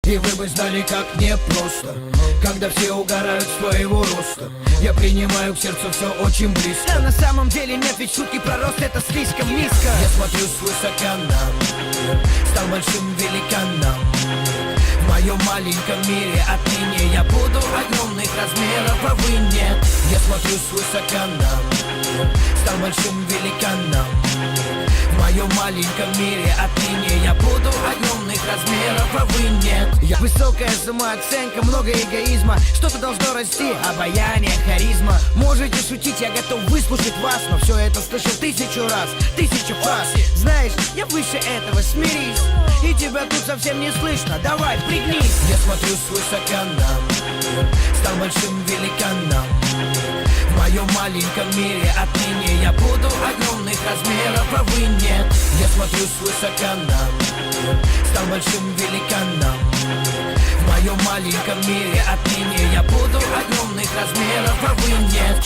И вы бы знали, как непросто, когда все угорают с твоего роста. Я принимаю к сердцу все очень близко. Да на самом деле нет, ведь шутки про рост это слишком низко. Я смотрю свысока на мир, стал большим великаном. В моем маленьком мире отныне я буду огромных размеров, а вы нет. Я смотрю свысока на мир, стал большим великаном. В моем маленьком мире отныне я буду огромных размеров, а вы нет. Высокая самооценка, много эгоизма. Что-то должно расти, обаяние, харизма. Можете шутить, я готов выслушать вас, но все это слышал 1000 раз, 1000 фраз. Знаешь, я выше этого, смирись. И тебя тут совсем не слышно, давай, пригнись. Я смотрю свысока на мир, стал большим великаном. В моем маленьком мире отныне я буду огромных размеров, а вы нет. Я смотрю свысока на мир, стал большим великаном. В моем маленьком мире отныне я буду огромных размеров, а вы нет.